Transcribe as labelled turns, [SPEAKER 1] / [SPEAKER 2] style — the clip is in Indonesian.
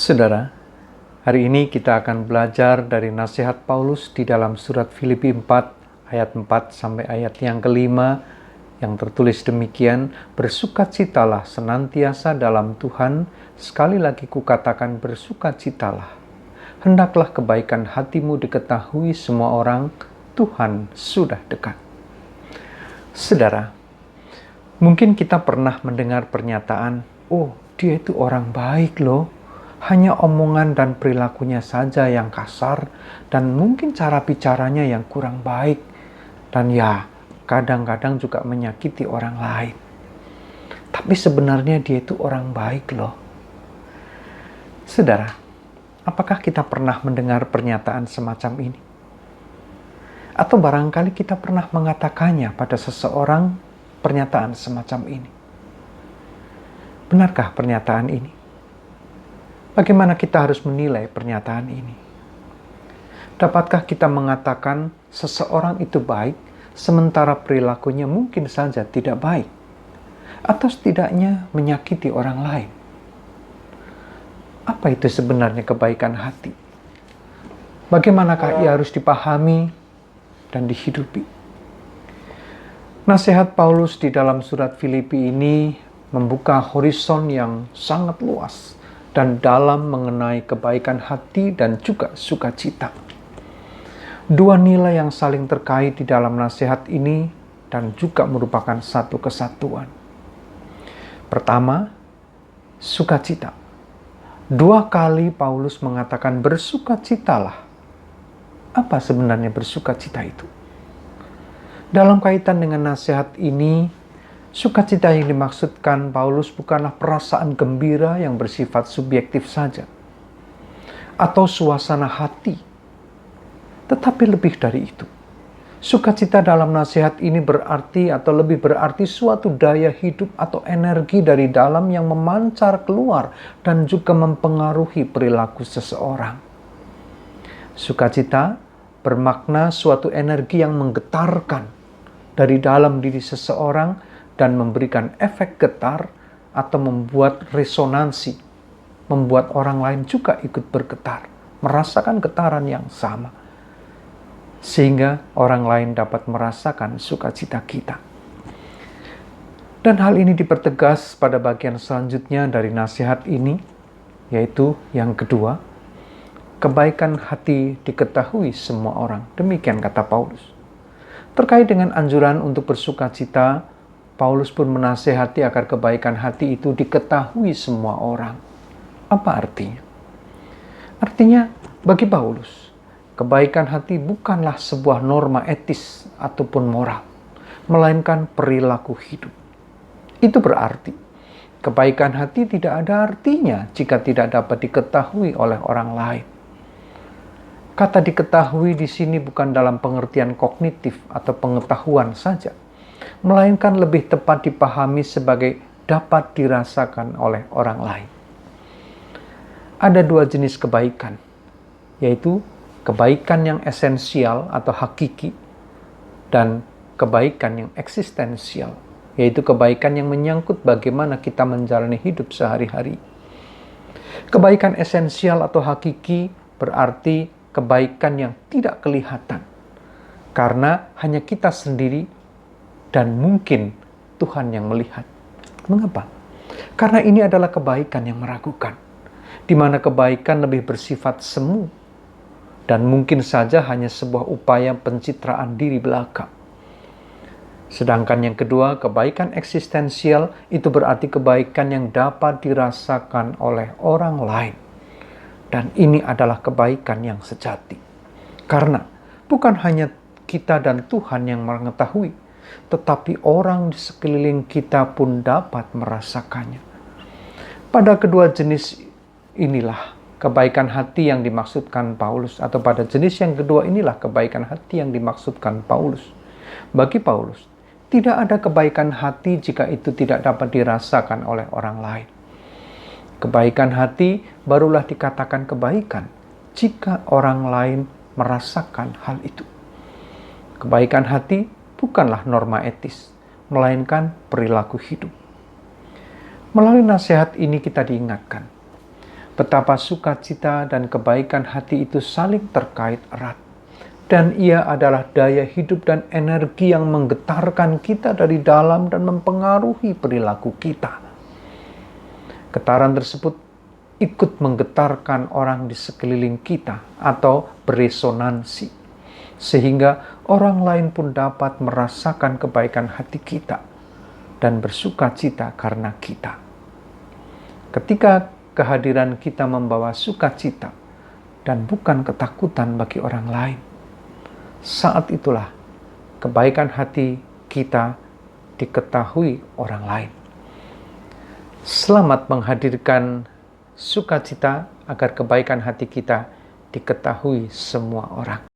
[SPEAKER 1] Saudara, hari ini kita akan belajar dari nasihat Paulus di dalam surat Filipi 4 ayat 4 sampai ayat yang kelima yang tertulis demikian, bersukacitalah senantiasa dalam Tuhan, sekali lagi kukatakan bersukacitalah. Hendaklah kebaikan hatimu diketahui semua orang, Tuhan sudah dekat. Saudara, mungkin kita pernah mendengar pernyataan, oh dia itu orang baik loh. Hanya omongan dan perilakunya saja yang kasar dan mungkin cara bicaranya yang kurang baik. Dan ya, kadang-kadang juga menyakiti orang lain. Tapi sebenarnya dia itu orang baik loh. Saudara, apakah kita pernah mendengar pernyataan semacam ini? Atau barangkali kita pernah mengatakannya pada seseorang pernyataan semacam ini? Benarkah pernyataan ini? Bagaimana kita harus menilai pernyataan ini? Dapatkah kita mengatakan seseorang itu baik, sementara perilakunya mungkin saja tidak baik? Atau setidaknya menyakiti orang lain? Apa itu sebenarnya kebaikan hati? Bagaimanakah ia harus dipahami dan dihidupi? Nasihat Paulus di dalam surat Filipi ini membuka horizon yang sangat luas dan dalam mengenai kebaikan hati dan juga sukacita. Dua nilai yang saling terkait di dalam nasihat ini dan juga merupakan satu kesatuan. Pertama, sukacita. Dua kali Paulus mengatakan bersukacitalah. Apa sebenarnya bersukacita itu? Dalam kaitan dengan nasihat ini, sukacita yang dimaksudkan Paulus bukanlah perasaan gembira yang bersifat subjektif saja, atau suasana hati, tetapi lebih dari itu. Sukacita dalam nasihat ini berarti atau lebih berarti suatu daya hidup atau energi dari dalam yang memancar keluar dan juga mempengaruhi perilaku seseorang. Sukacita bermakna suatu energi yang menggetarkan dari dalam diri seseorang dan memberikan efek getar atau membuat resonansi, membuat orang lain juga ikut bergetar, merasakan getaran yang sama, sehingga orang lain dapat merasakan sukacita kita. Dan hal ini dipertegas pada bagian selanjutnya dari nasihat ini, yaitu yang kedua, kebaikan hati diketahui semua orang. Demikian kata Paulus. Terkait dengan anjuran untuk bersukacita, Paulus pun menasihati agar kebaikan hati itu diketahui semua orang. Apa artinya? Artinya, bagi Paulus, kebaikan hati bukanlah sebuah norma etis ataupun moral, melainkan perilaku hidup. Itu berarti, kebaikan hati tidak ada artinya jika tidak dapat diketahui oleh orang lain. Kata diketahui di sini bukan dalam pengertian kognitif atau pengetahuan saja, melainkan lebih tepat dipahami sebagai dapat dirasakan oleh orang lain. Ada dua jenis kebaikan, yaitu kebaikan yang esensial atau hakiki dan kebaikan yang eksistensial, yaitu kebaikan yang menyangkut bagaimana kita menjalani hidup sehari-hari. Kebaikan esensial atau hakiki berarti kebaikan yang tidak kelihatan, karena hanya kita sendiri dan mungkin Tuhan yang melihat. Mengapa? Karena ini adalah kebaikan yang meragukan, di mana kebaikan lebih bersifat semu dan mungkin saja hanya sebuah upaya pencitraan diri belaka. Sedangkan yang kedua, kebaikan eksistensial itu berarti kebaikan yang dapat dirasakan oleh orang lain. Dan ini adalah kebaikan yang sejati. Karena bukan hanya kita dan Tuhan yang mengetahui, tetapi orang di sekeliling kita pun dapat merasakannya. Pada kedua jenis inilah kebaikan hati yang dimaksudkan Paulus, atau pada jenis yang kedua inilah kebaikan hati yang dimaksudkan Paulus. Bagi Paulus, tidak ada kebaikan hati jika itu tidak dapat dirasakan oleh orang lain. Kebaikan hati barulah dikatakan kebaikan jika orang lain merasakan hal itu. Kebaikan hati bukanlah norma etis, melainkan perilaku hidup. Melalui nasihat ini kita diingatkan Betapa sukacita dan kebaikan hati itu saling terkait erat. Dan ia adalah daya hidup dan energi yang menggetarkan kita dari dalam dan mempengaruhi perilaku kita. Getaran tersebut ikut menggetarkan orang di sekeliling kita atau beresonansi, sehingga orang lain pun dapat merasakan kebaikan hati kita dan bersukacita karena kita. Ketika kehadiran kita membawa sukacita dan bukan ketakutan bagi orang lain, saat itulah kebaikan hati kita diketahui orang lain. Selamat menghadirkan sukacita agar kebaikan hati kita diketahui semua orang.